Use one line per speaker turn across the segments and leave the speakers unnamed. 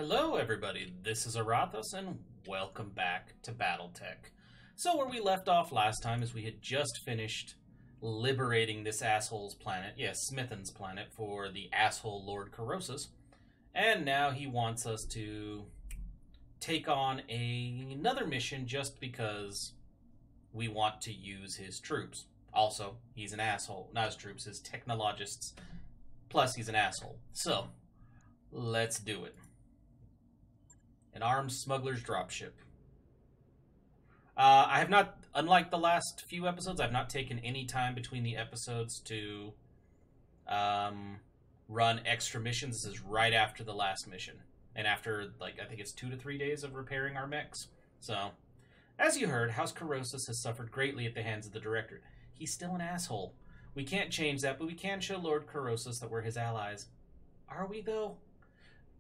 Hello, everybody. This is Arathos, and welcome back to BattleTech. So, where we left off last time is we had just finished liberating this asshole's planet, yes, Smithen's planet, for the asshole Lord Corrosus, and now he wants us to take on another mission just because we want to use his troops. Also, he's an asshole. Not his troops, his technologists. Plus, he's an asshole. So, let's do it. An armed smuggler's dropship. I have not, unlike the last few episodes, I've not taken any time between the episodes to run extra missions. This is right after the last mission. And after, I think it's 2 to 3 days of repairing our mechs. So, as you heard, House Corrosus has suffered greatly at the hands of the Directorate. He's still an asshole. We can't change that, but we can show Lord Corrosus that we're his allies. Are we, though?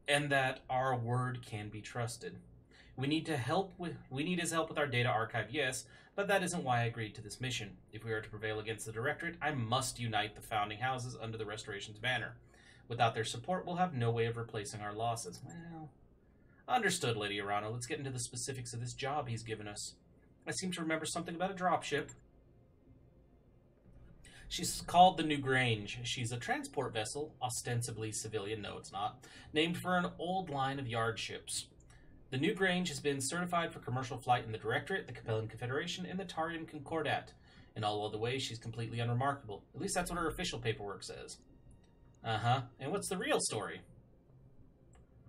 And that our word can be trusted. We need his help with our data archive, yes, but that isn't why I agreed to this mission. If we are to prevail against the Directorate, I must unite the founding houses under the Restoration's banner. Without their support, we'll have no way of replacing our losses. Well, understood, Lady Arano. Let's get into the specifics of this job he's given us. I seem to remember something about a dropship. She's called the New Grange. She's a transport vessel, ostensibly civilian, no it's not, named for an old line of yard ships. The New Grange has been certified for commercial flight in the Directorate, the Capellan Confederation, and the Tarian Concordat. In all other ways, she's completely unremarkable. At least that's what her official paperwork says. Uh-huh. And what's the real story?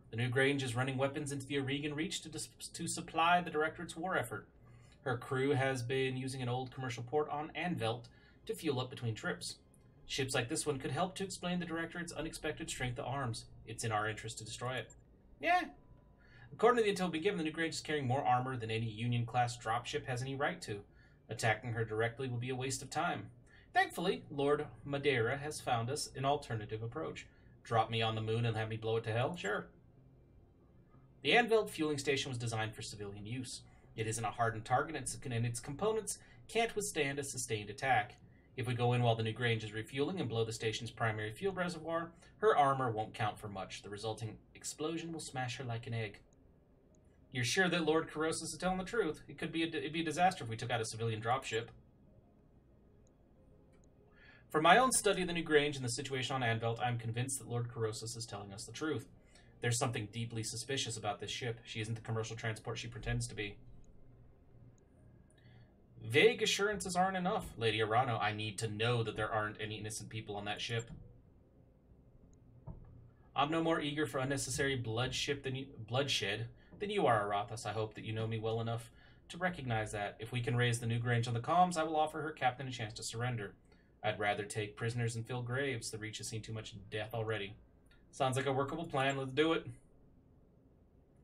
The New Grange is running weapons into the Oregon Reach to supply the Directorate's war effort. Her crew has been using an old commercial port on Anvelt to fuel up between trips. Ships like this one could help to explain the Directorate's unexpected strength of arms. It's in our interest to destroy it. Yeah. According to the intel we've been given, the New Grange is carrying more armor than any Union-class dropship has any right to. Attacking her directly would be a waste of time. Thankfully, Lord Madeira has found us an alternative approach. Drop me on the moon and have me blow it to hell? Sure. The Anvelt fueling station was designed for civilian use. It isn't a hardened target, and its components can't withstand a sustained attack. If we go in while the New Grange is refueling and blow the station's primary fuel reservoir, her armor won't count for much. The resulting explosion will smash her like an egg. You're sure that Lord Corrosus is telling the truth? It'd be a disaster if we took out a civilian dropship. From my own study of the New Grange and the situation on Anvelt, I'm convinced that Lord Corrosus is telling us the truth. There's something deeply suspicious about this ship. She isn't the commercial transport she pretends to be. Vague assurances aren't enough, Lady Arano. I need to know that there aren't any innocent people on that ship. I'm no more eager for unnecessary bloodshed than you are, Arathos. I hope that you know me well enough to recognize that. If we can raise the New Grange on the comms, I will offer her captain a chance to surrender. I'd rather take prisoners and fill graves. The Reach has seen too much death already. Sounds like a workable plan. Let's do it.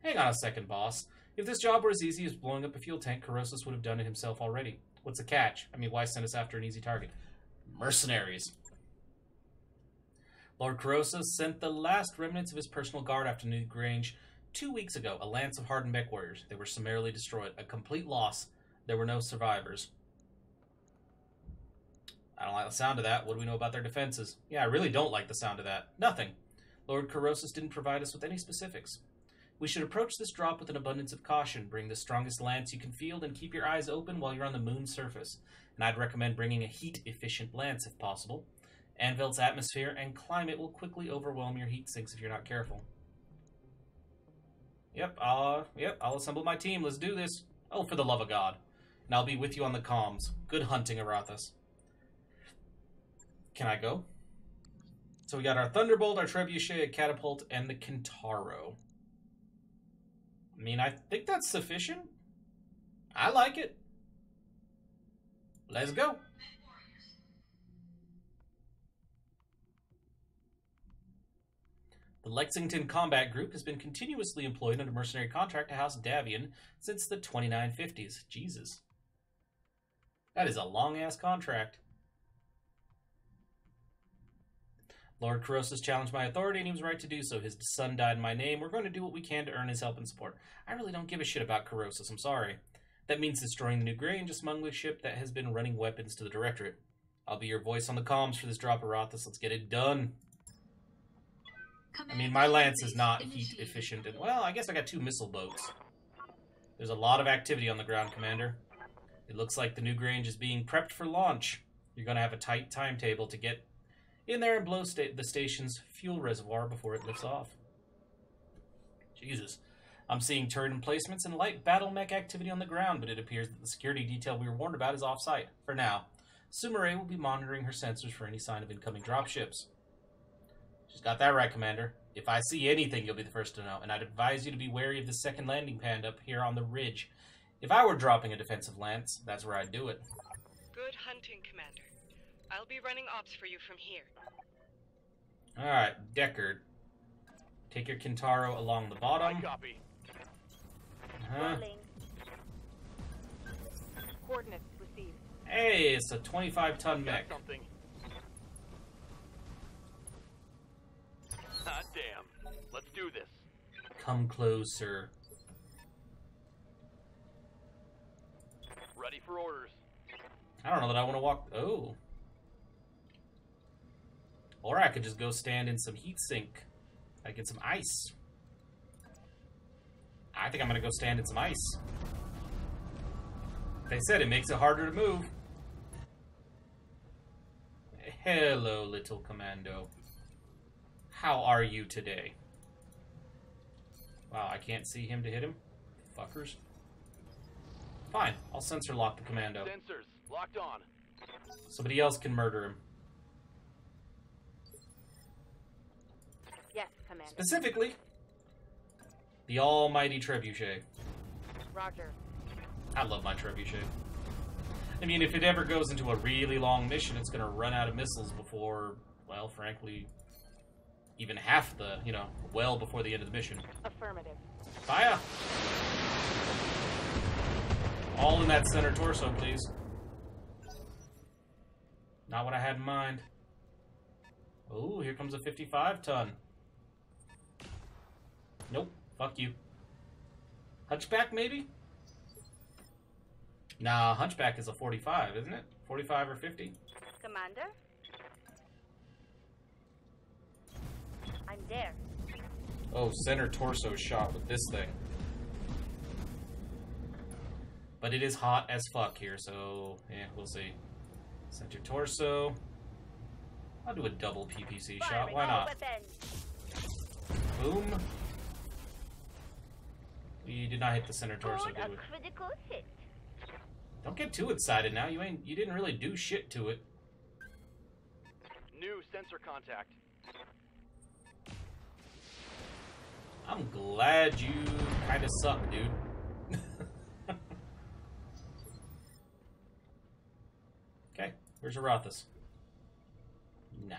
Hang on a second, boss. If this job were as easy as blowing up a fuel tank, Corrosus would have done it himself already. What's the catch? I mean, why send us after an easy target? Mercenaries. Lord Corrosus sent the last remnants of his personal guard after New Grange 2 weeks ago, a lance of hardened mech warriors. They were summarily destroyed. A complete loss. There were no survivors. I don't like the sound of that. What do we know about their defenses? Yeah, I really don't like the sound of that. Nothing. Lord Corrosus didn't provide us with any specifics. We should approach this drop with an abundance of caution. Bring the strongest lance you can field and keep your eyes open while you're on the moon's surface. And I'd recommend bringing a heat-efficient lance if possible. Anvelt's atmosphere and climate will quickly overwhelm your heat sinks if you're not careful. Yep, I'll assemble my team. Let's do this. Oh, for the love of God. And I'll be with you on the comms. Good hunting, Arathos. Can I go? So we got our Thunderbolt, our Trebuchet, a Catapult, and the Kintaro. I mean, I think that's sufficient. I like it. Let's go. The Lexington Combat Group has been continuously employed under mercenary contract to House Davian since the 2950s. Jesus. That is a long-ass contract. Lord Corrosus challenged my authority, and he was right to do so. His son died in my name. We're going to do what we can to earn his help and support. I really don't give a shit about Corrosus. I'm sorry. That means destroying the New Grange, a smuggling ship that has been running weapons to the Directorate. I'll be your voice on the comms for this drop, Arathos. Let's get it done. I mean, my lance is not heat efficient. And, well, I guess I got 2 missile boats. There's a lot of activity on the ground, Commander. It looks like the Newgrange is being prepped for launch. You're going to have a tight timetable to get in there and blow the station's fuel reservoir before it lifts off. Jesus. I'm seeing turret emplacements and light battle mech activity on the ground, but it appears that the security detail we were warned about is off-site. For now, Sumire will be monitoring her sensors for any sign of incoming dropships. She's got that right, Commander. If I see anything, you'll be the first to know, and I'd advise you to be wary of the second landing pad up here on the ridge. If I were dropping a defensive lance, that's where I'd do it.
Good hunting, Commander. I'll be running ops for you from here.
Alright, Deckard. Take your Kintaro along the bottom.
Copy.
Coordinates received.
Hey, it's a 25-ton mech.
Something. Hot damn. Let's do this.
Come closer.
Ready for orders.
I don't know that I want to walk... Oh. Or I could just go stand in some heat sink. I get some ice. I think I'm going to go stand in some ice. Like I said, it makes it harder to move. Hello, little commando. How are you today? Wow, I can't see him to hit him. Fuckers. Fine, I'll sensor lock the commando.
Sensors locked on.
Somebody else can murder him.
Yes, Commander.
Specifically, the almighty Trebuchet.
Roger.
I love my Trebuchet. I mean, if it ever goes into a really long mission, it's going to run out of missiles before, well, frankly, even half the, well before the end of the mission.
Affirmative.
Fire! All in that center torso, please. Not what I had in mind. Oh, here comes a 55-ton. Nope. Fuck you. Hunchback, maybe? Nah, Hunchback is a 45, isn't it? 45 or 50?
Commander? I'm there.
Oh, center torso shot with this thing. But it is hot as fuck here, so yeah, we'll see. Center torso. I'll do a double PPC shot. Why not? Boom. We did not hit the center torso, did we?
Critical hit.
Don't get too excited now. You didn't really do shit to it.
New sensor contact.
I'm glad you kind of suck, dude. Okay, where's Arathis? Nah.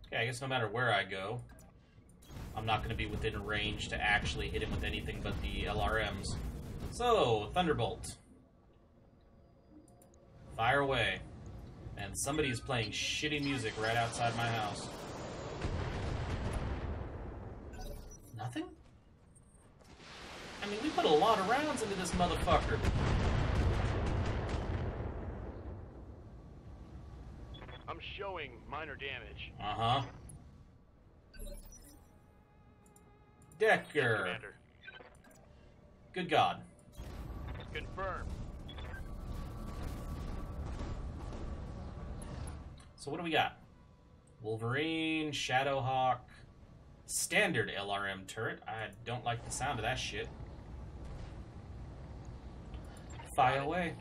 Okay, I guess no matter where I go, I'm not going to be within range to actually hit him with anything but the LRMs. So, Thunderbolt. Fire away. And somebody is playing shitty music right outside my house. Nothing? I mean, we put a lot of rounds into this motherfucker.
I'm showing minor damage.
Uh-huh.
Yes,
Decker.
Commander.
Good God.
Confirmed.
So what do we got? Wolverine, Shadowhawk, standard LRM turret. I don't like the sound of that shit. Fire away.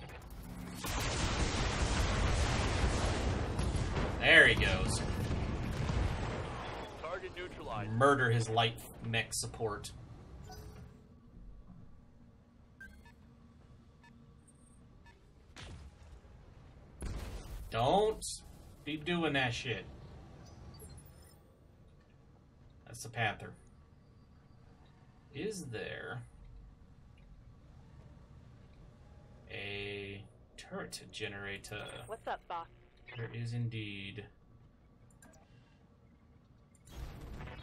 There he goes.
Target neutralized.
Murder his light mech support. Don't be doing that shit. That's the Panther. Is there a turret generator?
What's up, boss?
There is indeed.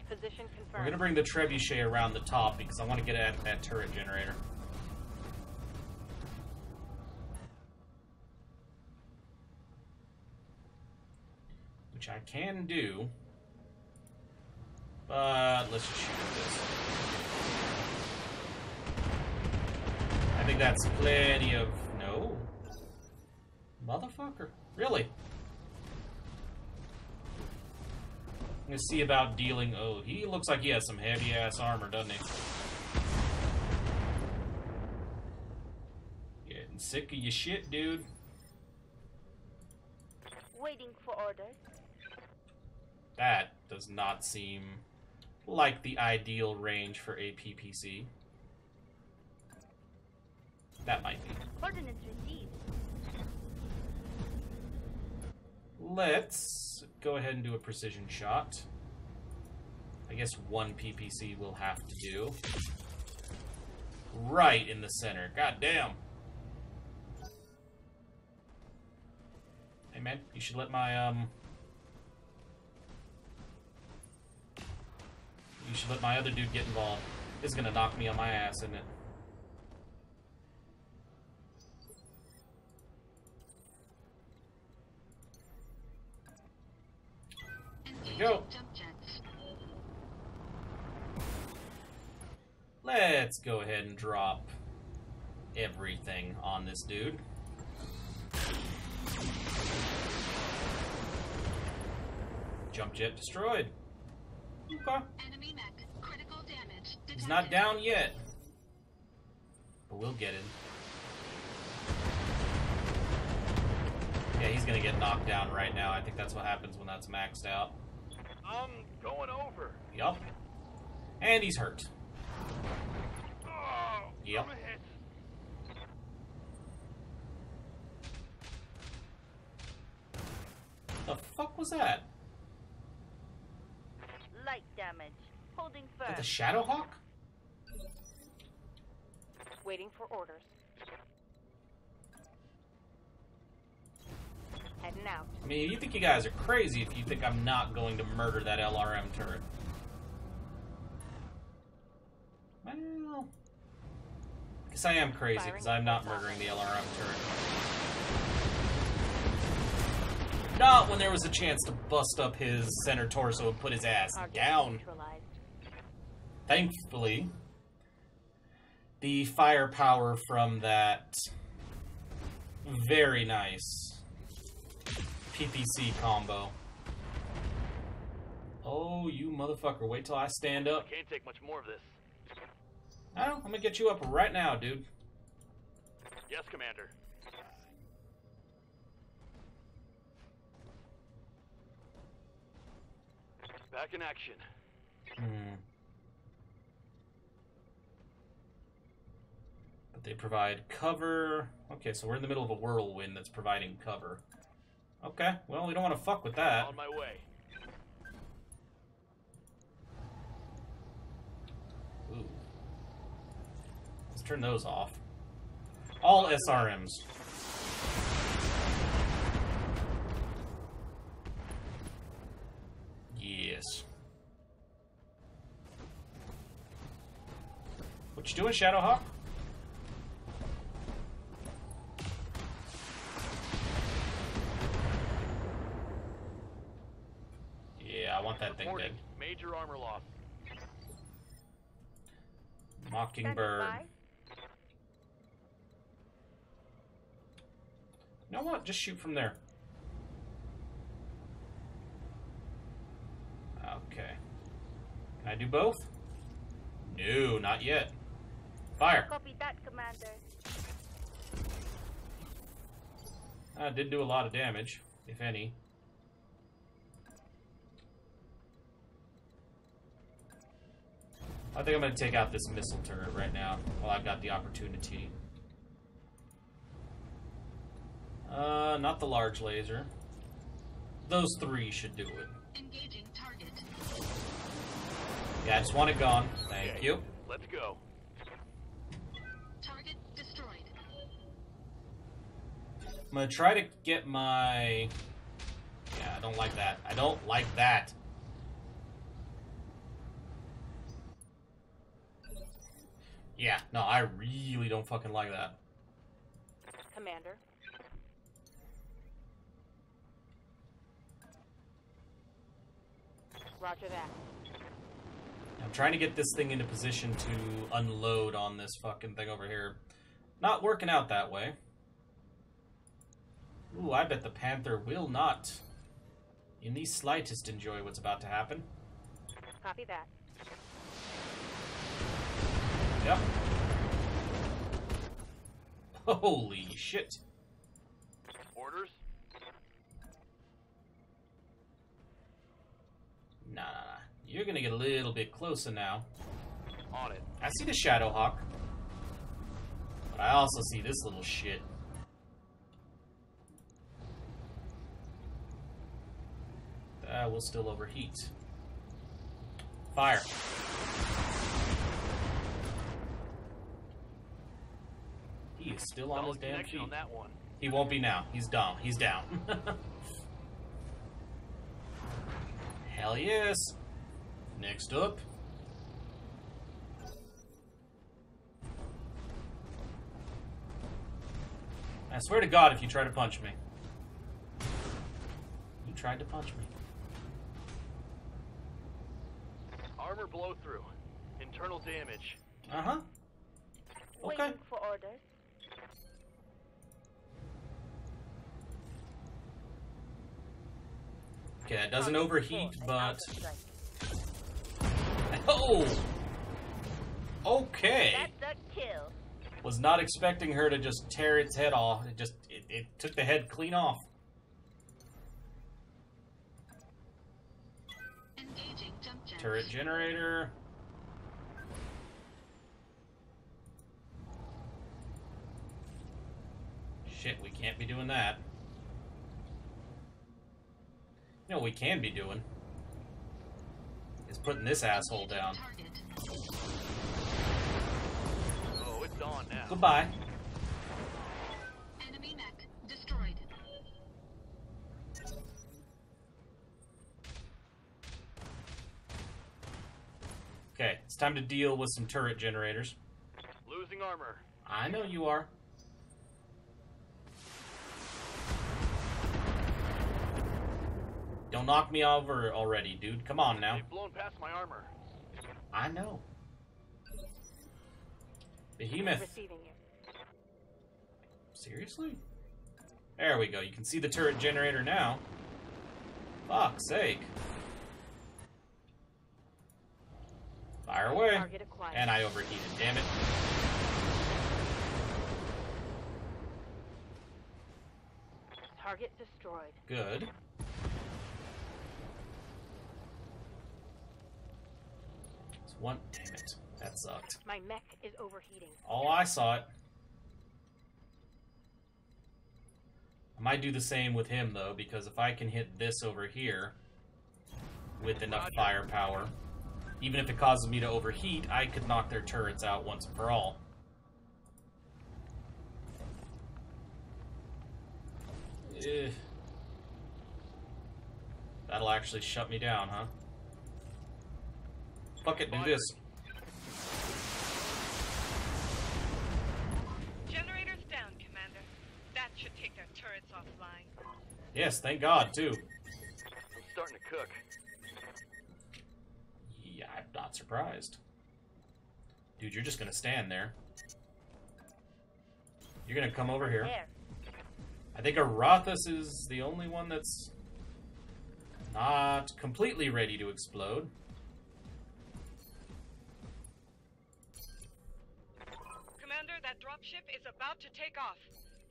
Position
We're
confirmed.
gonna bring the trebuchet around the top because I want to get at that turret generator. Which I can do. But let's just shoot at this. I think that's plenty of... No. Motherfucker. Really? I'm gonna see about dealing... Oh, he looks like he has some heavy-ass armor, doesn't he? Getting sick of your shit, dude.
Waiting for orders.
That does not seem like the ideal range for a PPC. That might be.
Coordinates received.
Let's go ahead and do a precision shot. I guess one PPC will have to do. Right in the center. God damn. Hey man, you should let my you should let my other dude get involved. This is gonna knock me on my ass, isn't it? There you go. Let's go ahead and drop everything on this dude. Jump jet destroyed. Okay.
Enemy mech, critical damage detected.
He's not down yet. But we'll get him. Yeah, he's gonna get knocked down right now. I think that's what happens when that's maxed out.
I'm going over.
Yup. And he's hurt.
Oh,
Yep.
I'm a hit.
The fuck was that?
Light damage. Holding
Is that the
firm.
Shadowhawk?
Waiting for orders. Heading out.
I mean, you think you guys are crazy if you think I'm not going to murder that LRM turret. Well, I guess I am crazy because I'm not murdering the LRM turret. Not when there was a chance to bust up his center torso and put his ass
Target
down.
neutralized.
Thankfully, the firepower from that very nice PPC combo. Oh, you motherfucker. Wait till I stand up.
Can't take much more of this.
I know. I'm gonna get you up right now, dude.
Yes, Commander. Back in action.
But they provide cover. Okay, so we're in the middle of a whirlwind that's providing cover. Okay, well, we don't want to fuck with that.
On my way.
Ooh. Let's turn those off. All SRMs. Yes. What you doing, Shadowhawk? Yeah, I want that thing dead.
Reporting. Major armor loss.
Mockingbird.
Standing
You know what? Just shoot from there. Okay. Can I do both? No, not yet. Fire.
Copy that, Commander.
Did do a lot of damage, if any. I think I'm going to take out this missile turret right now, while I've got the opportunity. Not the large laser. Those three should do it.
Engaging target.
Yeah, I just want it gone. Thank
Okay,
you.
Let's go.
Target destroyed.
I'm going to try to get my... Yeah, I don't like that. I don't like that. Yeah, no, I really don't fucking like that.
Commander. Roger that.
trying to get this thing into position to unload on this fucking thing over here. Not working out that way. Ooh, I bet the Panther will not in the slightest enjoy what's about to happen.
Copy that.
Yep. Holy shit.
Orders?
Nah. You're gonna get a little bit closer now.
On it.
I see the Shadowhawk. But I also see this little shit. That will still overheat. Fire. He is still on his
Solid
damn
connection
feet.
on that one.
He won't be now. He's down. He's down. Hell yes. Next up. I swear to God if you try to punch me. You tried to punch me.
Armor blow through. Internal damage.
Uh-huh. Okay.
Waiting for orders.
Okay, it doesn't overheat,
Full,
but...
out of strike.
Oh! Okay.
That's a kill.
Was not expecting her to just tear its head off. It took the head clean off.
Engaging jump jet.
Turret generator. Shit, we can't be doing that. You know what we can be doing? Is putting this asshole down.
Target.
Oh, it's on now.
Goodbye.
Enemy mech destroyed.
Okay, it's time to deal with some turret generators.
Losing armor.
I know you are. Don't knock me over already, dude. Come on now.
They've blown past my armor.
I know. Behemoth.
Receiving you.
Seriously? There we go. You can see the turret generator now. Fuck's sake. Fire away.
Target acquired.
And I overheated. Damn it.
Target destroyed.
Good. It's one. Damn it. That sucked.
My mech is overheating.
Oh, I saw it. I might do the same with him, though, because if I can hit this over here with enough firepower, even if it causes me to overheat, I could knock their turrets out once and for all. Eh. That'll actually shut me down, huh? Fuck it, do this.
Generators down, Commander. That should take their turrets offline.
Yes, thank God, too.
I'm starting to cook.
Yeah, I'm not surprised. Dude, you're just gonna stand there. You're gonna come over here.
There.
I think Arathis is the only one that's not completely ready to explode.
Commander, that dropship is about to take off.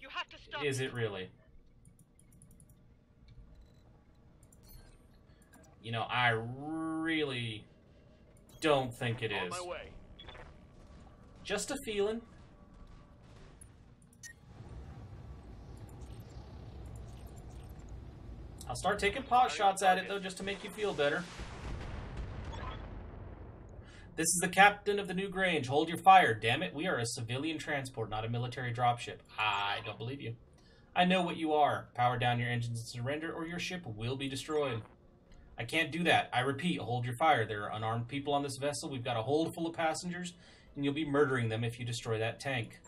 You have to stop
Is it really? You know, I really don't think it
On
is.
my way.
Just a feeling. I'll start taking pot shots at it, though, just to make you feel better. This is the captain of the New Grange. Hold your fire. Damn it, we are a civilian transport, not a military dropship. I don't believe you. I know what you are. Power down your engines and surrender, or your ship will be destroyed. I can't do that. I repeat, hold your fire. There are unarmed people on this vessel. We've got a hold full of passengers, and you'll be murdering them if you destroy that tank.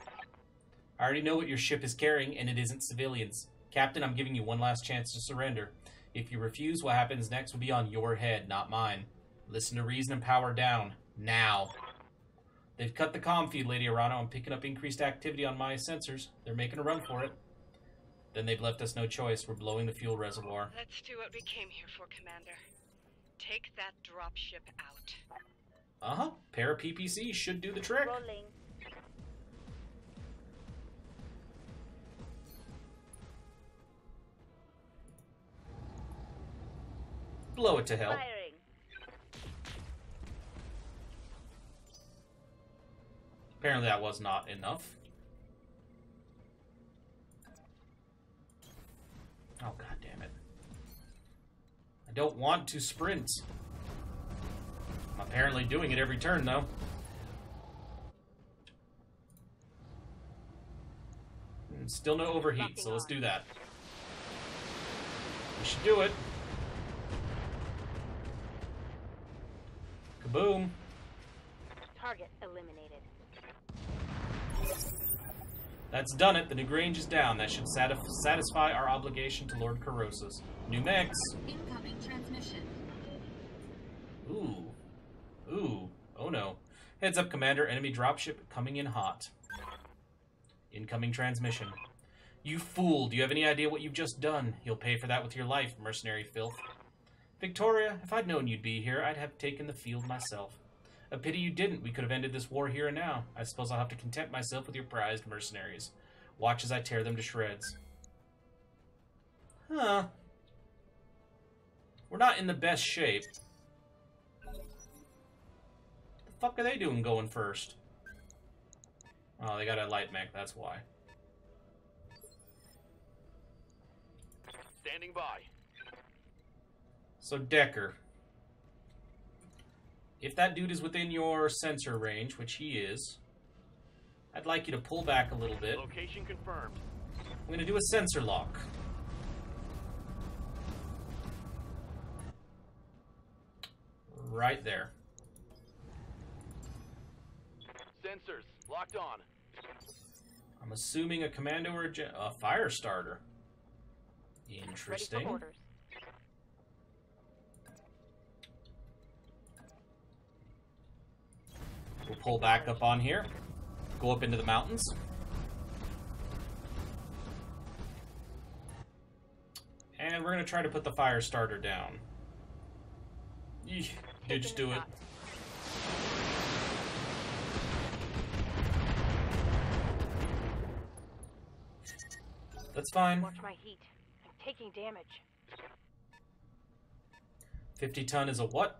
I already know what your ship is carrying, and it isn't civilians. Captain, I'm giving you one last chance to surrender. If you refuse, what happens next will be on your head, not mine. Listen to reason and power down. Now. They've cut the comm feed, Lady Arano. I'm picking up increased activity on my sensors. They're making a run for it. Then they've left us no choice. We're blowing the fuel reservoir.
Let's do what we came here for, Commander. Take that dropship out.
Uh-huh. Para PPC should do the trick.
Rolling.
Blow it to hell.
Firing.
Apparently that was not enough. Oh, god damn it. I don't want to sprint. I'm apparently doing it every turn, though. Still no overheat, so let's do that. We should do it. Kaboom.
Target eliminated.
That's done it. The new Grange is down. That should satisfy our obligation to Lord Corrosus. New mechs.
Incoming transmission.
Ooh. Ooh. Oh no. Heads up, Commander. Enemy dropship coming in hot. Incoming transmission. You fool. Do you have any idea what you've just done? You'll pay for that with your life, mercenary filth. Victoria, if I'd known you'd be here, I'd have taken the field myself. A pity you didn't. We could have ended this war here and now. I suppose I'll have to content myself with your prized mercenaries. Watch as I tear them to shreds. Huh. We're not in the best shape. What the fuck are they doing going first? Oh, they got a light mech, that's why.
Standing by.
So, Decker. If that dude is within your sensor range, which he is, I'd like you to pull back a little bit.
Location confirmed.
I'm going to do a sensor lock. Right there.
Sensors locked on.
I'm assuming a commando or a fire starter.
Ready
Interesting.
for orders.
We'll pull back up on here. Go up into the mountains. And we're going to try to put the fire starter down. Eeh, dude, just do it. That's fine.
Watch my heat. I'm taking damage.
50 ton is a what?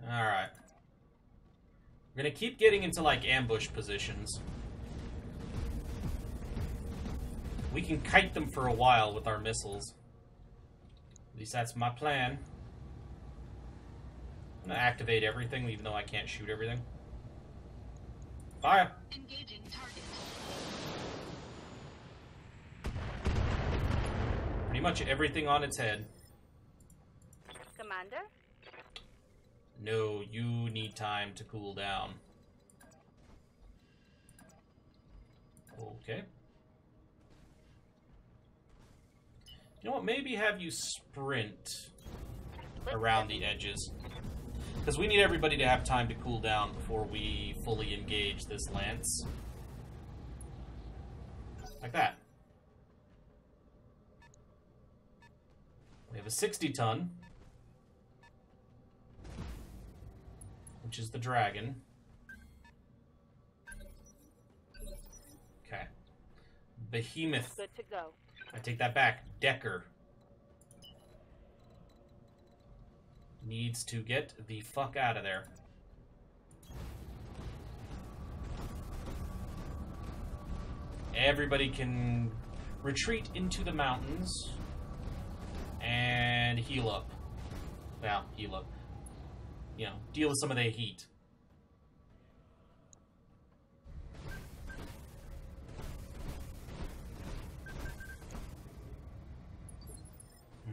Alright. We're gonna keep getting into, like, ambush positions. We can kite them for a while with our missiles. At least that's my plan. I'm gonna activate everything, even though I can't shoot everything. Fire!
Engaging target.
Pretty much everything on its head.
Commander?
No, you need time to cool down. Okay. You know what? Maybe have you sprint around the edges. Because we need everybody to have time to cool down before we fully engage this lance. Like that. We have a 60 ton. Which is the dragon. Okay. Behemoth.
Good to go.
I take that back. Decker. Needs to get the fuck out of there. Everybody can retreat into the mountains and heal up. Well, heal up. You know, deal with some of their heat.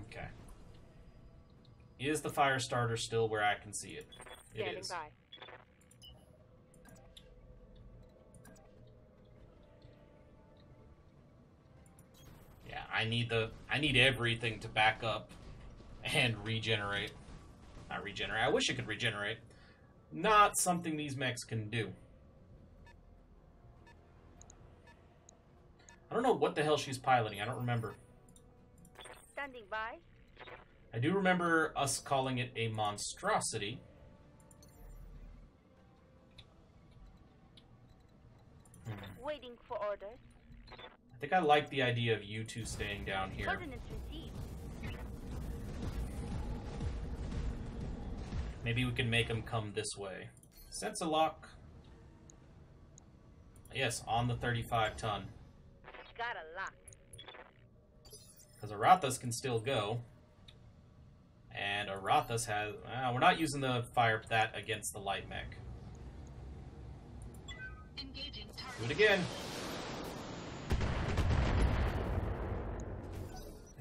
Okay. Is the fire starter still where I can see it? It
Standing
is.
by.
Yeah, I need everything to back up. And regenerate. Not regenerate. I wish it could regenerate. Not something these mechs can do. I don't know what the hell she's piloting. I don't remember.
Standing by.
I do remember us calling it a monstrosity.
Waiting for orders.
I think I like the idea of you two staying down here.
Coordinates received.
Maybe we can make them come this way. Sensor lock. Yes, on the 35-ton.
Got a lock.
Because Arathas can still go. And Arathas has... we're not using the fire that against the light mech.
Engaging target.
Do it again.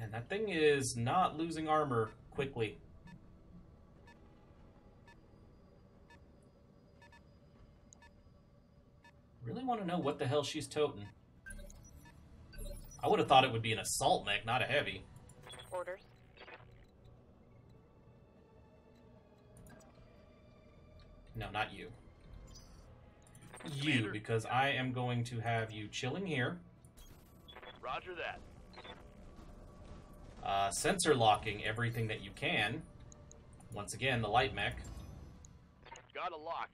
And that thing is not losing armor quickly. Really want to know what the hell she's toting. I would have thought it would be an assault mech, not a heavy.
Orders.
No, not you. You,
Commander.
because I am going to have you chilling here.
Roger that.
Sensor locking everything that you can. Once again, the light mech.
Got a lock.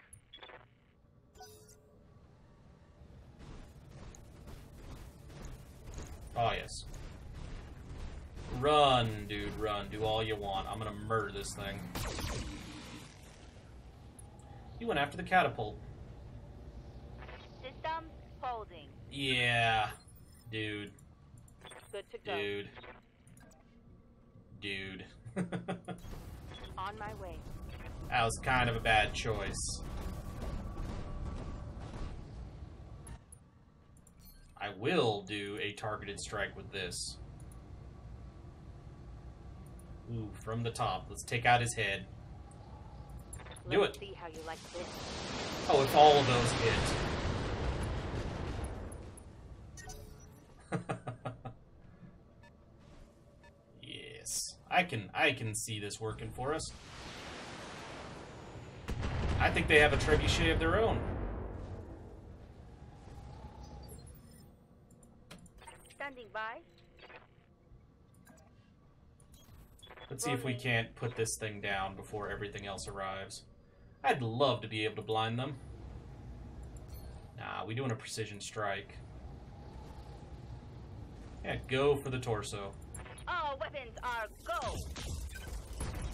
Oh, yes. Run, dude, run. Do all you want. I'm gonna murder this thing. You went after the catapult.
System holding.
Yeah. Dude.
Good to go.
Dude. Dude.
On my way.
That was kind of a bad choice. I will do a targeted strike with this. Ooh, from the top. Let's take out his head. Do
Let's
it.
see how you like this.
Oh, if all of those hit. Yes. I can see this working for us. I think they have a trebuchet of their own.
Standing by.
Let's see if we can't put this thing down before everything else arrives. I'd love to be able to blind them. Nah, we doing a precision strike. Yeah, go for the torso.
All weapons are go.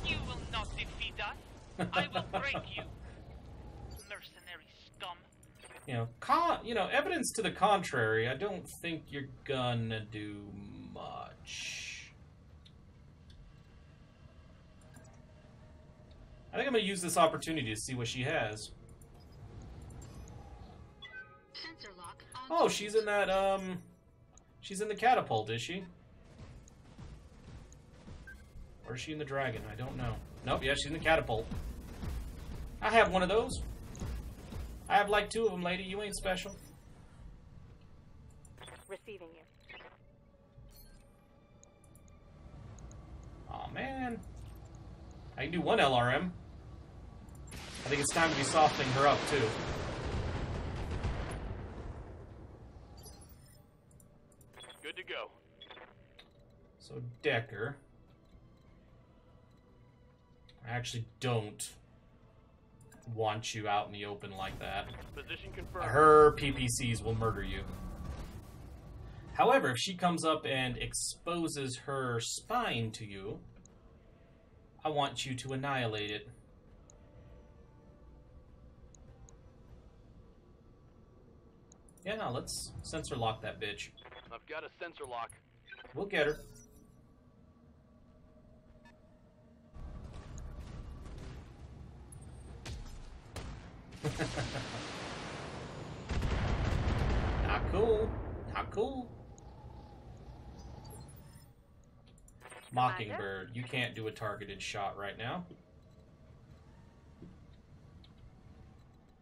You will not defeat us. I will break you. Mercenary scum.
Evidence to the contrary, I don't think you're gonna do much. I think I'm gonna use this opportunity to see what she has.
Sensor lock on.
Oh, she's in that, she's in the catapult, is she? Or is she in the dragon? I don't know. Nope, yeah, she's in the catapult. I have one of those. I have like 2 of them, lady. You ain't special.
Receiving you.
Aw, man. I can do 1 LRM. I think it's time to be softening her up, too.
Good to go.
So, Decker. I actually don't want you out in the open like that.
Position confirmed.
Her PPCs will murder you. However, if she comes up and exposes her spine to you, I want you to annihilate it. Yeah, no, let's sensor lock that bitch.
I've got a sensor lock.
We'll get her. Not cool. Not cool. Mockingbird, you can't do a targeted shot right now.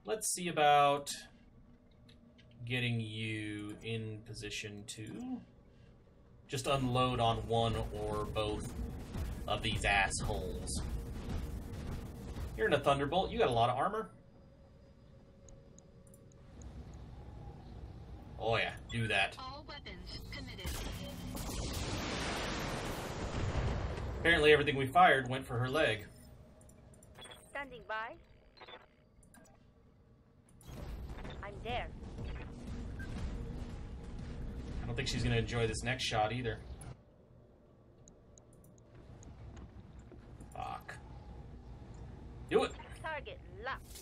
Let's see about getting you in position to just unload on one or both of these assholes. You're in a Thunderbolt. You got a lot of armor. Oh yeah, do that.
All weapons committed.
Apparently everything we fired went for her leg.
Standing by. I'm there.
I don't think she's going to enjoy this next shot either. Fuck. Do it!
Target locked.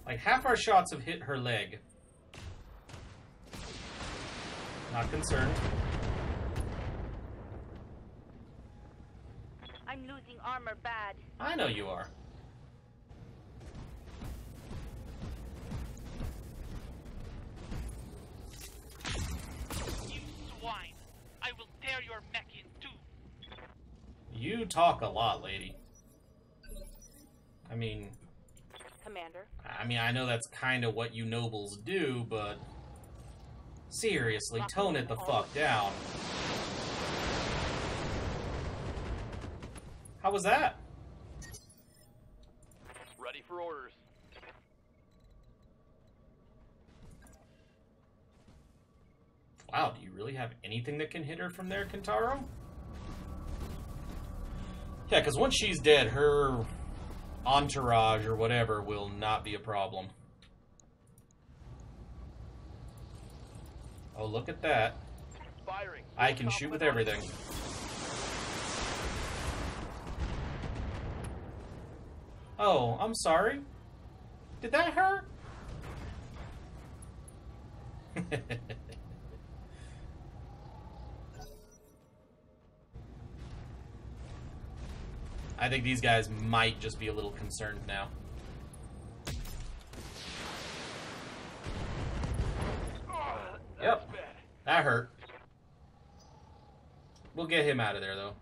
Like, half our shots have hit her leg. Not concerned.
I'm losing armor bad.
I know you are.
You swine! I will tear your mech in two.
You talk a lot, lady.
Commander.
I know that's kind of what you nobles do, but seriously, tone it the fuck down. How was that?
Ready for orders.
Wow, do you really have anything that can hit her from there, Kentaro? Yeah, because once she's dead, her entourage or whatever will not be a problem. Oh, look at that.
Firing.
I can shoot with everything. Oh, I'm sorry. Did that hurt? I think these guys might just be a little concerned now. Yep, that hurt. We'll get him out of there, though.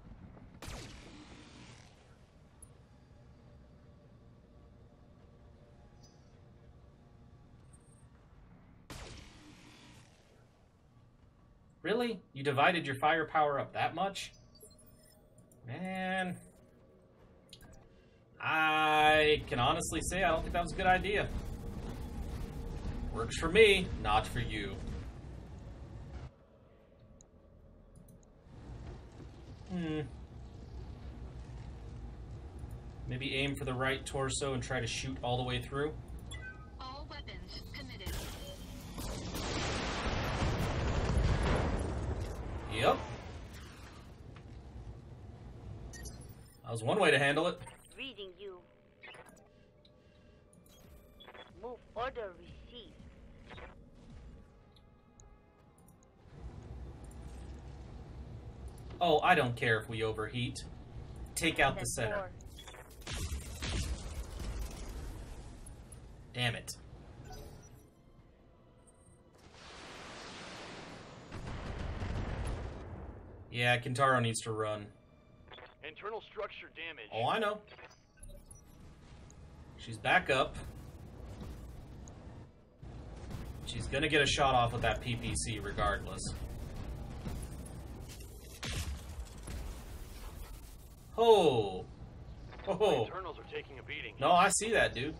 Really? You divided your firepower up that much? Man. I can honestly say I don't think that was a good idea. Works for me, not for you. Maybe aim for the right torso and try to shoot all the way through.
All weapons committed.
Yep. That was one way to handle it.
Reading you. Move order received.
Oh, I don't care if we overheat. Take out the center.
Four.
Damn it. Yeah, Kentaro needs to run.
Internal structure damage.
Oh, I know. She's back up. She's gonna get a shot off with that PPC regardless. Oh. Oh.
Internals are taking a beating.
No, I see that, dude.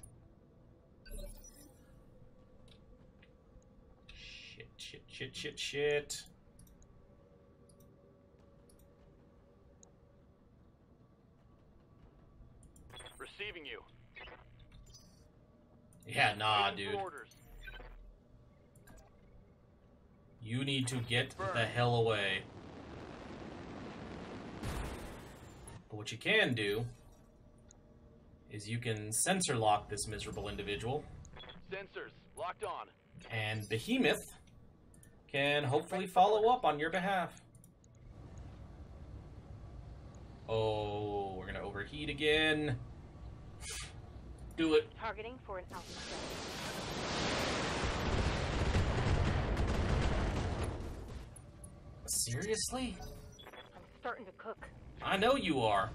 Shit.
Receiving you.
Yeah, nah,
Waiting for
dude.
orders.
You need to get the hell away. But what you can do is you can sensor lock this miserable individual,
Sensors locked on.
and Behemoth can hopefully follow up on your behalf. Oh, we're gonna overheat again. Do it.
Targeting for an alpha cell.
Seriously?
I'm starting to cook.
I know you are.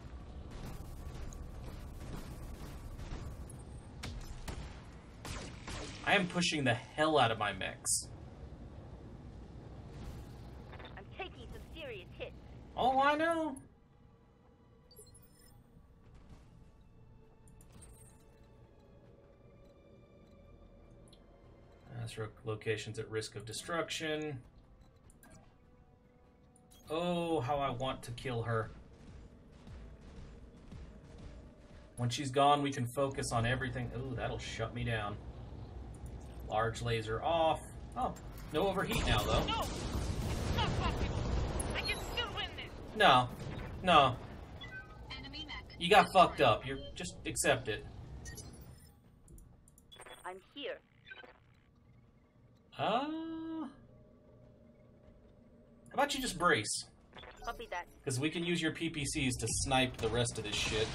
I am pushing the hell out of my mechs.
I'm taking some serious hits.
Oh, I know. That's locations at risk of destruction. Oh, how I want to kill her. When she's gone, we can focus on everything. Ooh, that'll shut me down. Large laser off. Oh, no overheat now, though.
No! It's not possible! I can still win this!
No. No.
Enemy mech.
You got fucked up. You're just accept it.
I'm here.
How about you just brace?
Copy that.
Because we can use your PPCs to snipe the rest of this shit.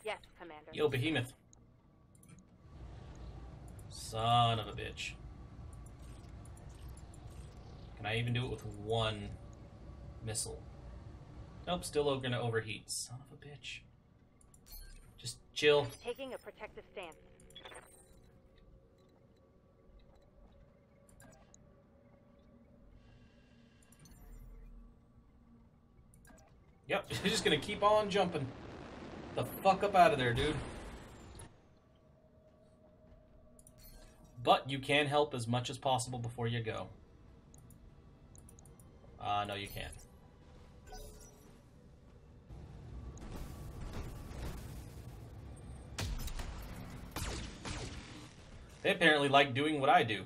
Yes, Commander.
Yo, Behemoth. Son of a bitch. Can I even do it with one missile? Nope, still gonna overheat. Son of a bitch. Just chill.
Taking a protective stance.
Yep, you're just gonna keep on jumping. The fuck up out of there, dude. But you can help as much as possible before you go. No, you can't. They apparently like doing what I do.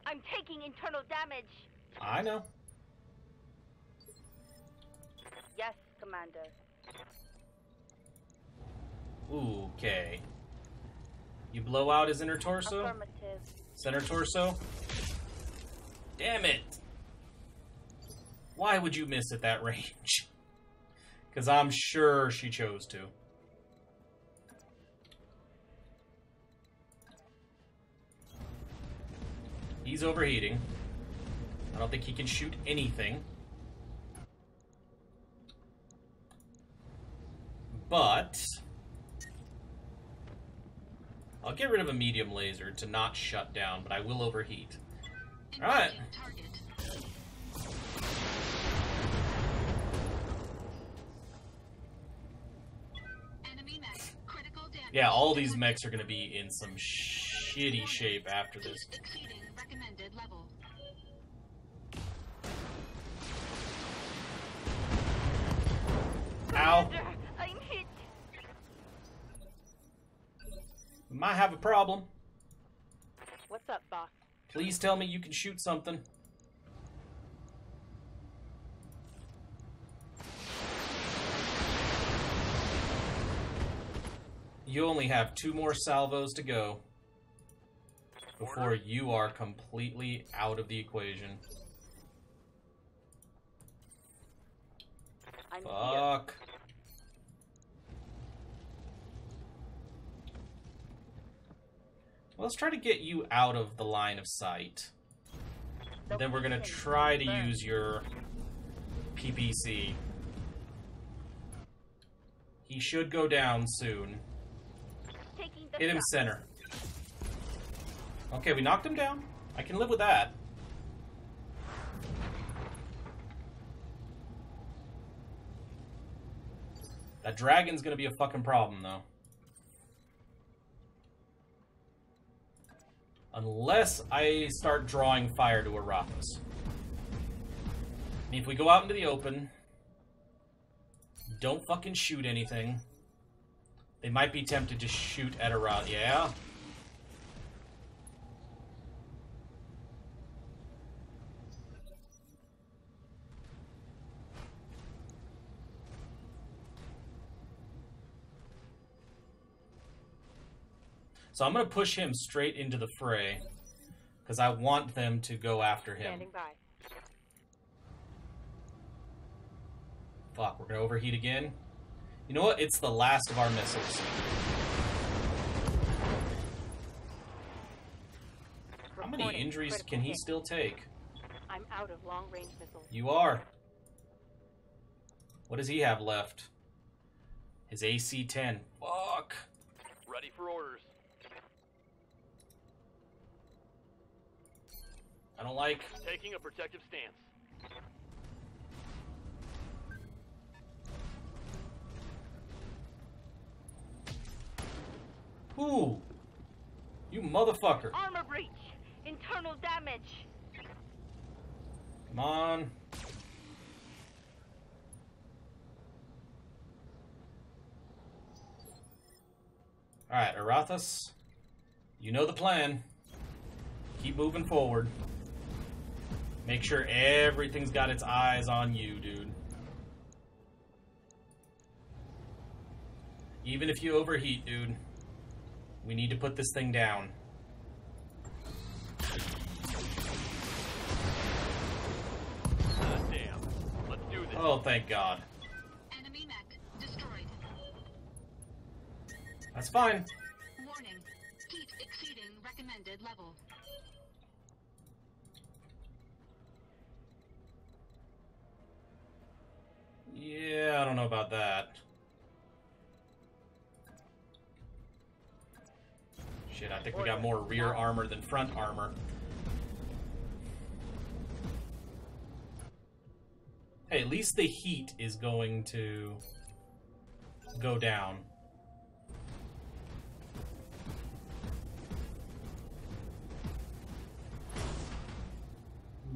I'm taking internal damage.
I know.
Yes, Commander.
Okay. You blow out his inner torso?
Affirmative.
Center torso? Damn it! Why would you miss at that range? Because I'm sure she chose to. He's overheating. I don't think he can shoot anything. But I'll get rid of a medium laser to not shut down, but I will overheat. Alright.
Engaging target. Enemy mech. Critical damage.
Yeah, all these mechs are going to be in some shitty shape after this.
Exceeding recommended level.
Ow.
Commander, I'm hit.
We might have a problem.
What's up, boss?
Please tell me you can shoot something. You only have 2 more salvos to go before you are completely out of the equation.
I'm here.
Fuck. Well, let's try to get you out of the line of sight. Then we're gonna try to use your PPC. He should go down soon.
Taking the
Hit him
shot.
center. Okay, we knocked him down. I can live with that. That dragon's gonna be a fucking problem, though. Unless I start drawing fire to Arathis. I mean, if we go out into the open, don't fucking shoot anything. They might be tempted to shoot at Arathis. Yeah? So I'm going to push him straight into the fray, because I want them to go after him.
Standing by.
Fuck, we're going to overheat again. You know what? It's the last of our missiles. How many
Reporting
injuries
critical
can he
hit.
still take?
I'm out of long-range missiles.
You are. What does he have left? His AC-10. Fuck.
for orders.
I don't like.
Taking a protective stance.
Ooh. You motherfucker.
Armor breach. Internal damage.
Come on. Alright, Arathas. You know the plan. Keep moving forward. Make sure everything's got its eyes on you, dude. Even if you overheat, dude. We need to put this thing down.
Damn. Let's do this.
Oh, thank God.
Enemy mech destroyed.
That's fine.
Warning. Heat exceeding recommended level.
Yeah, I don't know about that. Shit, I think we got more rear armor than front armor. Hey, at least the heat is going to go down.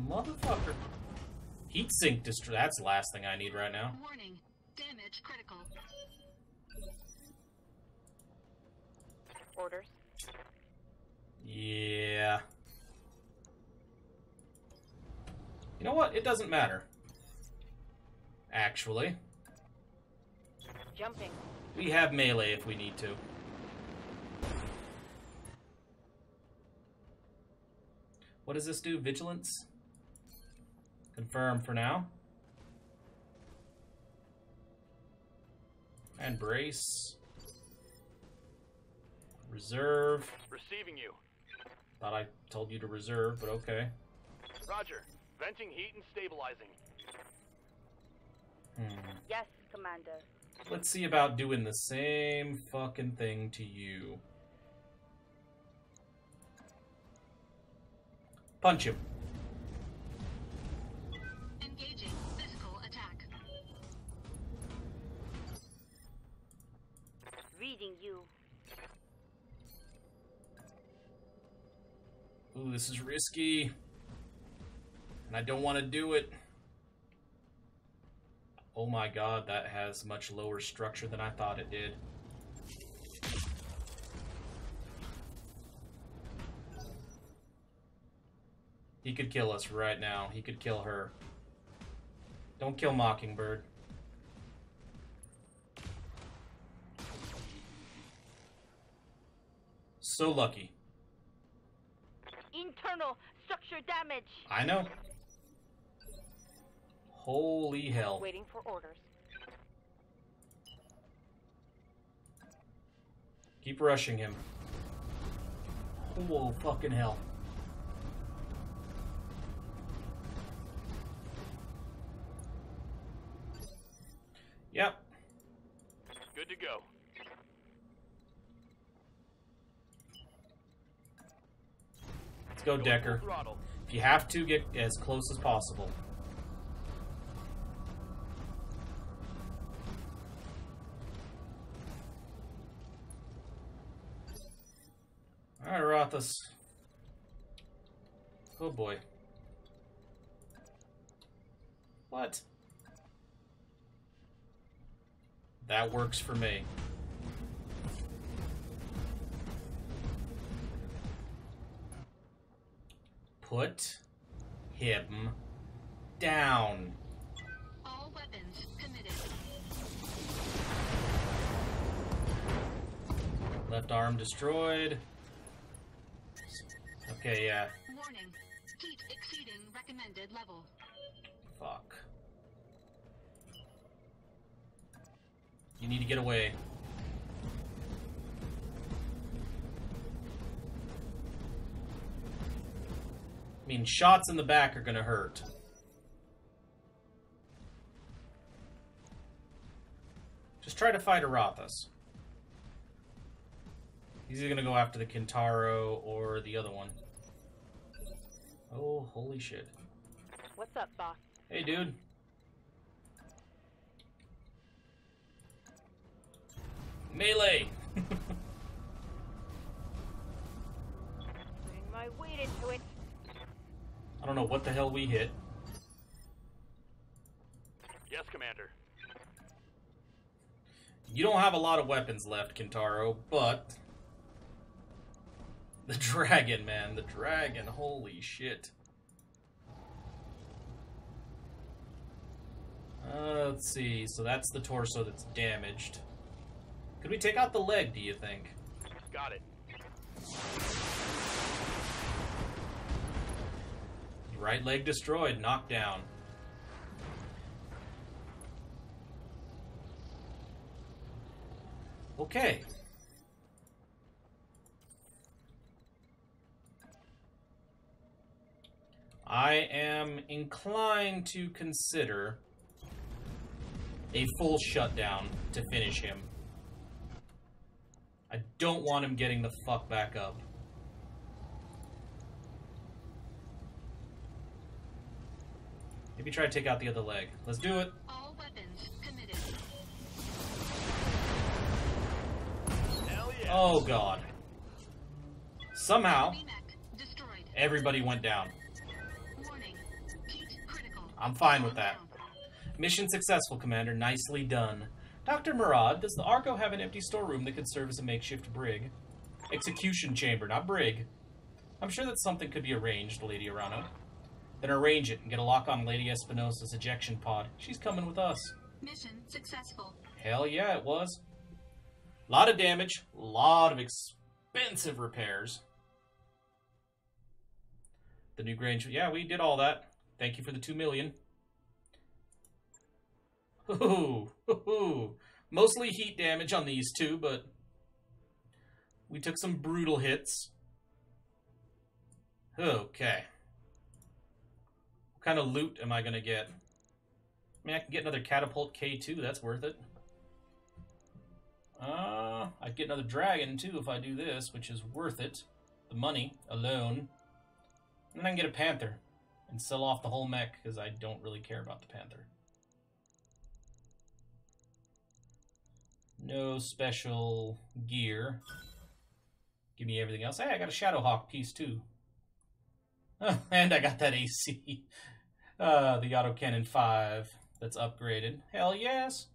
Motherfucker. Heat sink destroy. That's the last thing I need right now.
Warning. Damage critical.
Orders.
Yeah. You know what? It doesn't matter. Actually.
Jumping.
We have melee if we need to. What does this do? Vigilance? Confirm for now. And brace. Reserve.
Receiving you.
Thought I told you to reserve, but okay.
Roger. Venting heat and stabilizing.
Yes, Commander.
Let's see about doing the same fucking thing to you. Punch him.
Engaging physical attack.
Reading you.
Ooh, this is risky. And I don't want to do it. Oh my God, that has much lower structure than I thought it did. He could kill us right now. He could kill her. Don't kill Mockingbird. So lucky.
Internal structure damage.
I know. Holy hell.
Waiting for orders.
Keep rushing him. Whoa, fucking hell. Yep.
Good to go.
Let's go,
Going
Decker.
full throttle.
If you have to, get as close as possible. Alright, Rothus. Oh boy. What? That works for me. Put him down.
All weapons committed.
Left arm destroyed. Okay, yeah.
Warning. Heat exceeding recommended level.
Fuck. You need to get away. I mean, shots in the back are gonna hurt. Just try to fight Arathas. He's either gonna go after the Kintaro or the other one. Oh, holy shit.
What's up, boss?
Hey, dude. Melee!
Putting my weight into it.
I don't know what the hell we hit.
Yes, Commander.
You don't have a lot of weapons left, Kintaro, but... The dragon, man. The dragon. Holy shit. Let's see. So that's the torso that's damaged. Could we take out the leg, do you think?
Got it.
Right leg destroyed. Knocked down. Okay. I am inclined to consider a full shutdown to finish him. I don't want him getting the fuck back up. Maybe try to take out the other leg. Let's do it.
All weapons committed.
Hell yeah.
Oh god. Somehow,
Enemy mech destroyed.
everybody went down.
Warning. Heat critical.
I'm fine with
Calm
that.
down.
Mission successful, Commander. Nicely done. Dr. Murad, does the Argo have an empty storeroom that could serve as a makeshift brig? Execution chamber, not brig. I'm sure that something could be arranged, Lady Arano. Then arrange it and get a lock on Lady Espinosa's ejection pod. She's coming with us.
Mission successful.
Hell yeah, it was. Lot of damage, lot of expensive repairs. The new Grange, yeah, we did all that. Thank you for the 2 million. Ooh, ooh. Mostly heat damage on these two, but we took some brutal hits. Okay. What kind of loot am I going to get? I mean, I can get another Catapult K2. That's worth it. I'd get another Dragon, too, if I do this, which is worth it. The money alone. And then I can get a Panther and sell off the whole mech, because I don't really care about the Panther. No special gear. Give me everything else. Hey, I got a Shadowhawk piece, too. Oh, and I got that AC. The Autocannon 5 that's upgraded. Hell yes.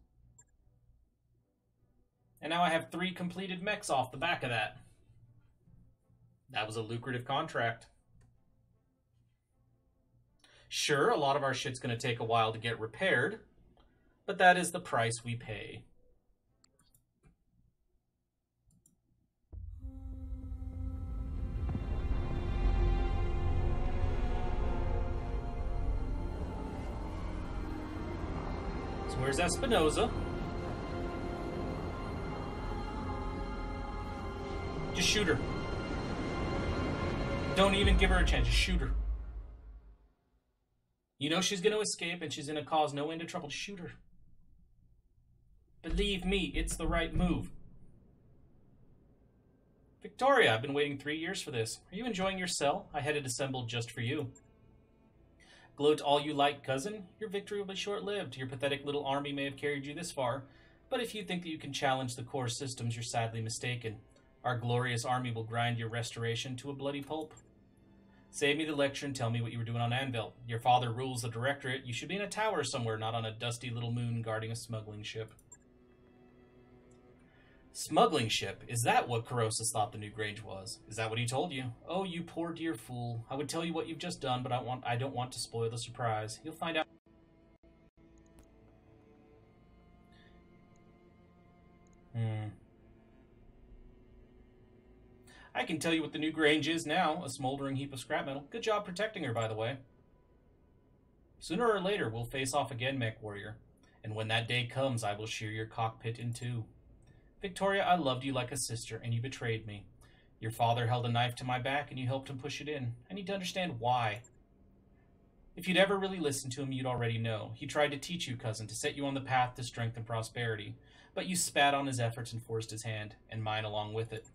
And now I have 3 completed mechs off the back of that. That was a lucrative contract. Sure, a lot of our shit's going to take a while to get repaired, but that is the price we pay. So where's Espinosa? Just shoot her. Don't even give her a chance. Just shoot her. You know she's going to escape and she's going to cause no end of trouble. Just shoot her. Believe me, it's the right move. Victoria, I've been waiting 3 years for this. Are you enjoying your cell? I had it assembled just for you. Gloat all you like, cousin. Your victory will be short-lived. Your pathetic little army may have carried you this far, but if you think that you can challenge the core systems, you're sadly mistaken. Our glorious army will grind your restoration to a bloody pulp. Save me the lecture and tell me what you were doing on Anvil. Your father rules the Directorate. You should be in a tower somewhere, not on a dusty little moon guarding a smuggling ship. Smuggling ship? Is that what Corrosus thought the new Grange was? Is that what he told you? Oh, you poor dear fool. I would tell you what you've just done, but I don't want to spoil the surprise. You'll find out. I can tell you what the new Grange is now, a smoldering heap of scrap metal. Good job protecting her, by the way. Sooner or later, we'll face off again, Mech Warrior. And when that day comes, I will shear your cockpit in two. Victoria, I loved you like a sister, and you betrayed me. Your father held a knife to my back, and you helped him push it in. I need to understand why. If you'd ever really listened to him, you'd already know. He tried to teach you, cousin, to set you on the path to strength and prosperity. But you spat on his efforts and forced his hand, and mine along with it.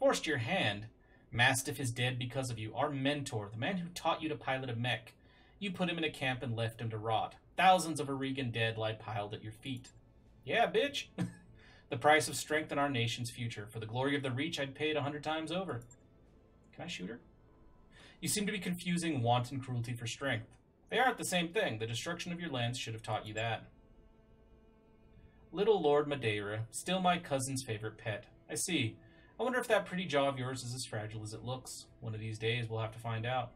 Forced your hand. Mastiff is dead because of you. Our mentor, the man who taught you to pilot a mech. You put him in a camp and left him to rot. Thousands of Aurigan dead lie piled at your feet. Yeah, bitch. The price of strength in our nation's future. For the glory of the Reach, I'd pay it 100 times over. Can I shoot her? You seem to be confusing wanton cruelty for strength. They aren't the same thing. The destruction of your lands should have taught you that. Little Lord Madeira, still my cousin's favorite pet. I see. I wonder if that pretty jaw of yours is as fragile as it looks. One of these days, we'll have to find out.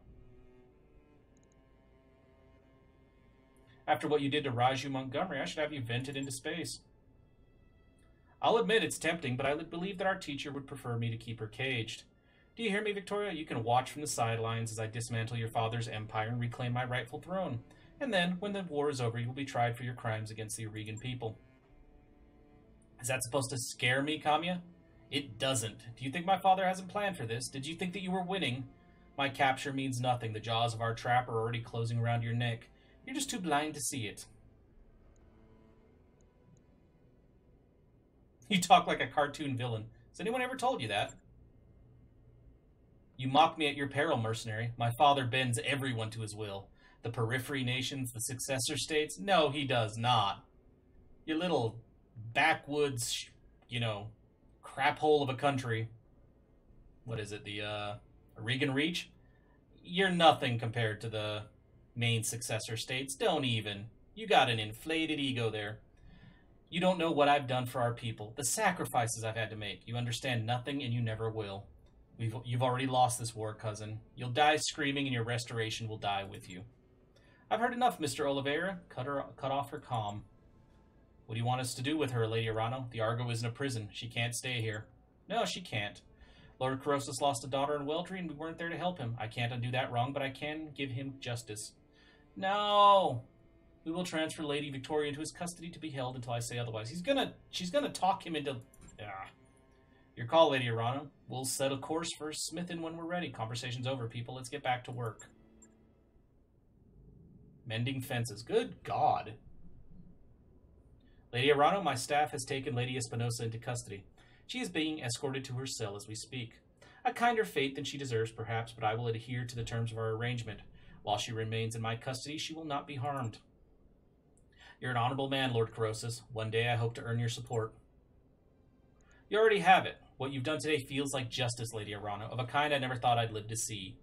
After what you did to Raju Montgomery, I should have you vented into space. I'll admit it's tempting, but I believe that our teacher would prefer me to keep her caged. Do you hear me, Victoria? You can watch from the sidelines as I dismantle your father's empire and reclaim my rightful throne. And then, when the war is over, you will be tried for your crimes against the Aurigan people. Is that supposed to scare me, Kamiya? It doesn't. Do you think my father hasn't planned for this? Did you think that you were winning? My capture means nothing. The jaws of our trap are already closing around your neck. You're just too blind to see it. You talk like a cartoon villain. Has anyone ever told you that? You mock me at your peril, mercenary. My father bends everyone to his will. The periphery nations, the successor states? No, he does not. Your little backwoods, crap hole of a country. What is it, the Aurigan Reach? You're nothing compared to the main successor states. Don't even. You got an inflated ego there. You don't know what I've done for our people, the sacrifices I've had to make. You understand nothing, and you never will. You've already lost this war, cousin. You'll die screaming, and your restoration will die with you. I've heard enough, Mr. Oliveira. Cut off her calm. What do you want us to do with her, Lady Arano? The Argo isn't a prison. She can't stay here. No, she can't. Lord Corrosus lost a daughter in Weldry, and we weren't there to help him. I can't undo that wrong, but I can give him justice. No! We will transfer Lady Victoria into his custody to be held until I say otherwise. She's gonna talk him into... Your call, Lady Arano. We'll set a course for Smithin when we're ready. Conversation's over, people. Let's get back to work. Mending fences. Good God. Lady Arano, my staff has taken Lady Espinosa into custody. She is being escorted to her cell as we speak. A kinder fate than she deserves, perhaps, but I will adhere to the terms of our arrangement. While she remains in my custody, she will not be harmed. You're an honorable man, Lord Corrosus. One day I hope to earn your support. You already have it. What you've done today feels like justice, Lady Arano, of a kind I never thought I'd live to see.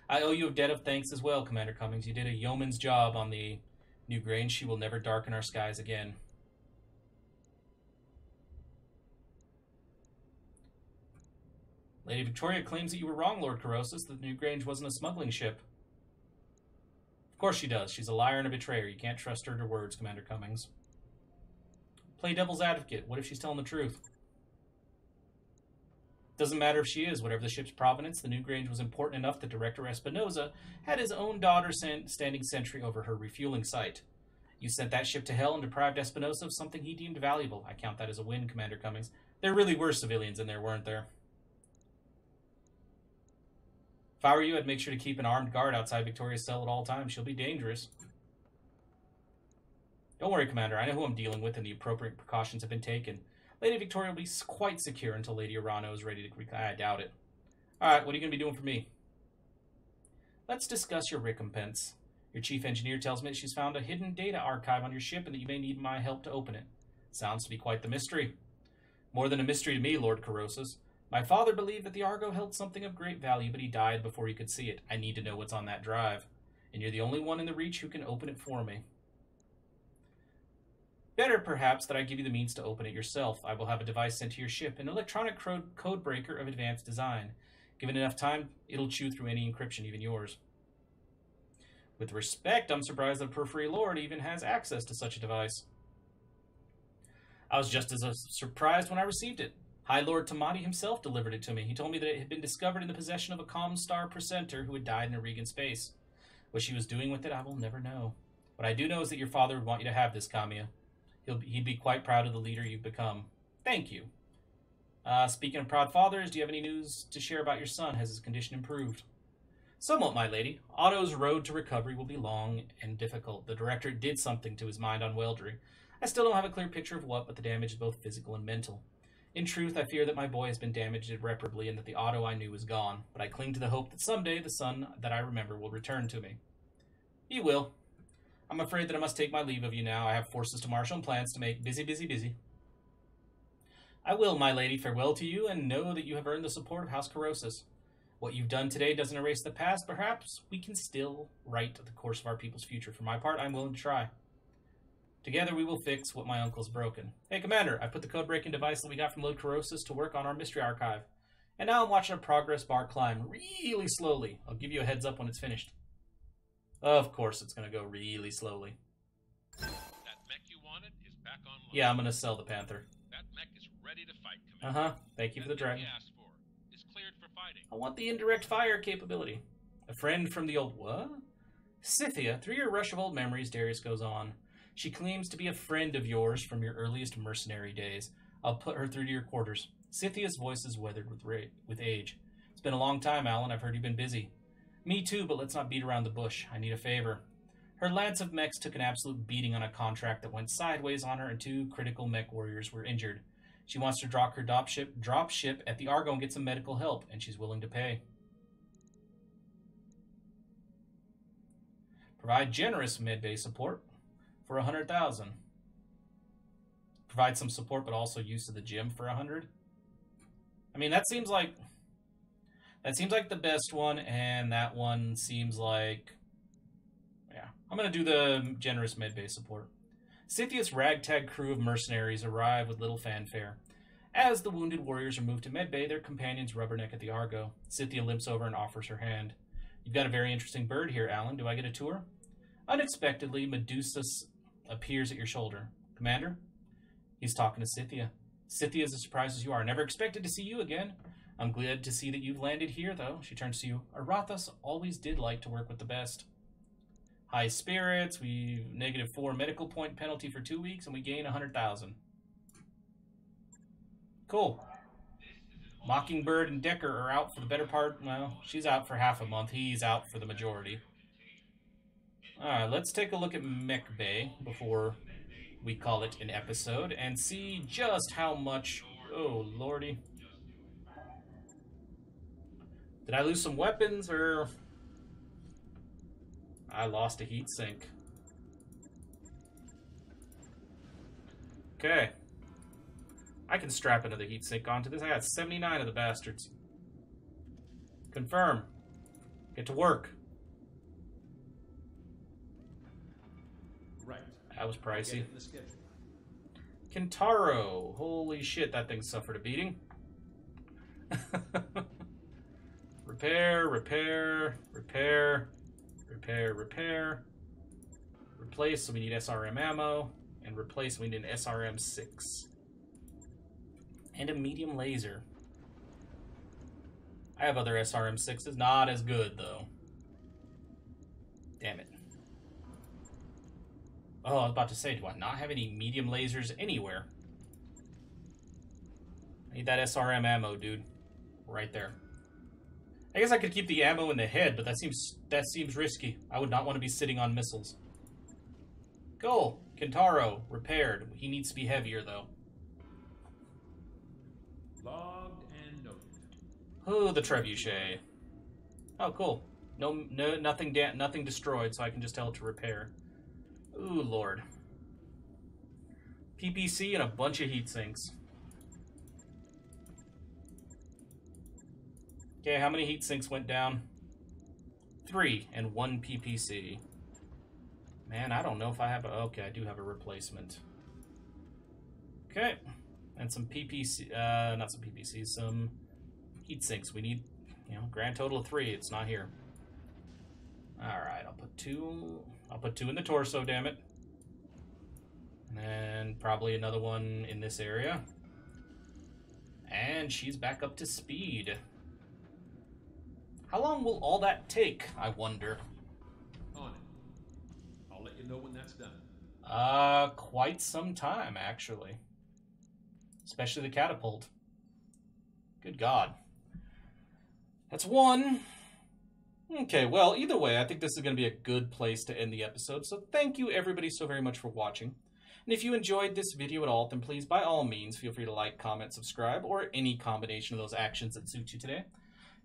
I owe you a debt of thanks as well, Commander Cummings. You did a yeoman's job on the New Grange. She will never darken our skies again. Lady Victoria claims that you were wrong, Lord Corrosus, that the New Grange wasn't a smuggling ship. Of course she does. She's a liar and a betrayer. You can't trust her to words, Commander Cummings. Play devil's advocate. What if she's telling the truth? Doesn't matter if she is. Whatever the ship's provenance, the New Grange was important enough that Director Espinosa had his own daughter standing sentry over her refueling site. You sent that ship to hell and deprived Espinosa of something he deemed valuable. I count that as a win, Commander Cummings. There really were civilians in there, weren't there? If I were you, I'd make sure to keep an armed guard outside Victoria's cell at all times. She'll be dangerous. Don't worry, Commander. I know who I'm dealing with, and the appropriate precautions have been taken. Lady Victoria will be quite secure until Lady Arano is ready to... I doubt it. Alright, what are you going to be doing for me? Let's discuss your recompense. Your chief engineer tells me that she's found a hidden data archive on your ship and that you may need my help to open it. Sounds to be quite the mystery. More than a mystery to me, Lord Corrosus. My father believed that the Argo held something of great value, but he died before he could see it. I need to know what's on that drive. And you're the only one in the Reach who can open it for me. Better, perhaps, that I give you the means to open it yourself. I will have a device sent to your ship, an electronic code breaker of advanced design. Given enough time, it'll chew through any encryption, even yours. With respect, I'm surprised the Periphery Lord even has access to such a device. I was just as surprised when I received it. High Lord Tamati himself delivered it to me. He told me that it had been discovered in the possession of a Comstar presenter who had died in Aurigan space. What she was doing with it, I will never know. What I do know is that your father would want you to have this, Kamiya. He'd be quite proud of the leader you've become. Thank you. Speaking of proud fathers, do you have any news to share about your son? Has his condition improved? Somewhat, my lady. Otto's road to recovery will be long and difficult. The director did something to his mind on Weldry. I still don't have a clear picture of what, but the damage is both physical and mental. In truth, I fear that my boy has been damaged irreparably and that the Otto I knew is gone, but I cling to the hope that someday the son that I remember will return to me. He will. I'm afraid that I must take my leave of you now. I have forces to marshal and plans to make. Busy, busy, busy. I will, my lady, farewell to you, and know that you have earned the support of House Corrosus. What you've done today doesn't erase the past. Perhaps we can still right the course of our people's future. For my part, I'm willing to try. Together we will fix what my uncle's broken. Hey, Commander, I put the code-breaking device that we got from Lord Corrosus to work on our mystery archive. And now I'm watching a progress bar climb really slowly. I'll give you a heads up when it's finished. Of course it's going to go really slowly.
That mech you wanted is back online.
Yeah, I'm going to sell the Panther.
That mech is ready to fight, Commander.
Uh-huh. Thank you for the dragon.
That asked for is cleared for fighting.
I want the indirect fire capability. A friend from the old... What? Scythia, through your rush of old memories, Darius goes on. She claims to be a friend of yours from your earliest mercenary days. I'll put her through to your quarters. Scythia's voice is weathered with age. It's been a long time, Alan. I've heard you've been busy. Me too, but let's not beat around the bush. I need a favor. Her lance of mechs took an absolute beating on a contract that went sideways on her, and 2 critical mech warriors were injured. She wants to drop her drop ship at the Argo and get some medical help, and she's willing to pay. Provide generous medbay support for 100,000. Provide some support, but also use of the gym for 100. I mean, that seems like the best one, and that one seems like, yeah. I'm gonna do the generous medbay support. Scythia's ragtag crew of mercenaries arrive with little fanfare. As the wounded warriors are moved to medbay, their companions rubberneck at the Argo. Scythia limps over and offers her hand. You've got a very interesting bird here, Alan. Do I get a tour? Unexpectedly, Medusa appears at your shoulder. Commander? He's talking to Scythia. Scythia is as surprised as you are. Never expected to see you again. I'm glad to see that you've landed here, though. She turns to you. Arathos always did like to work with the best. High spirits. We -4 medical point penalty for 2 weeks, and we gain 100,000. Cool. Mockingbird and Decker are out for the better part. Well, she's out for half a month. He's out for the majority. Alright, let's take a look at Mech Bay before we call it an episode and see just how much... Oh, lordy. Did I lose some weapons, or... I lost a heat sink. Okay. I can strap another heat sink onto this. I got 79 of the bastards. Confirm. Get to work.
Right.
That was pricey.
Get it in the schedule.
Kintaro. Holy shit, that thing suffered a beating. Repair, repair, repair, repair, repair. Replace, so we need SRM ammo. And replace, we need an SRM 6. And a medium laser. I have other SRM 6s. Not as good, though. Damn it. Oh, I was about to say, do I not have any medium lasers anywhere? I need that SRM ammo, dude. Right there. I guess I could keep the ammo in the head, but that seems risky. I would not want to be sitting on missiles. Cool. Kintaro, repaired. He needs to be heavier, though.
Logged and noted.
Oh, the trebuchet. Oh, cool. Nothing destroyed, so I can just tell it to repair. Ooh, Lord. PPC and a bunch of heat sinks. Okay, how many heat sinks went down? 3 and 1 PPC. Man, I don't know if I have a... Okay, I do have a replacement. Okay. And some PPC... not some PPC, some heat sinks. We need, grand total of 3. It's not here. Alright, I'll put 2... I'll put 2 in the torso, damn it. And then probably another one in this area. And she's back up to speed. How long will all that take, I wonder?
On it. I'll let you know when that's done.
Quite some time, actually. Especially the catapult. Good God. That's 1. Okay, well, either way, I think this is going to be a good place to end the episode. So thank you, everybody, so very much for watching. And if you enjoyed this video at all, then please, by all means, feel free to like, comment, subscribe, or any combination of those actions that suit you today.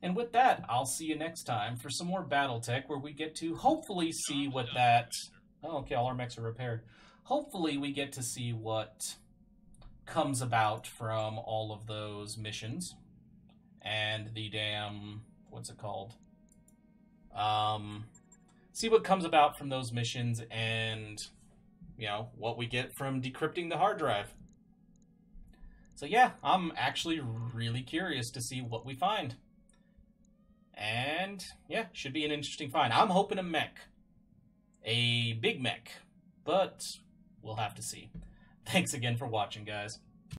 And with that, I'll see you next time for some more Battletech, where we get to hopefully see what that... Oh, okay, all our mechs are repaired. Hopefully we get to see what comes about from all of those missions. And the damn... What's it called? See what comes about from those missions and, you know, what we get from decrypting the hard drive. So yeah, I'm actually really curious to see what we find. And yeah, should be an interesting find. I'm hoping a mech. A big mech. But we'll have to see. Thanks again for watching, guys.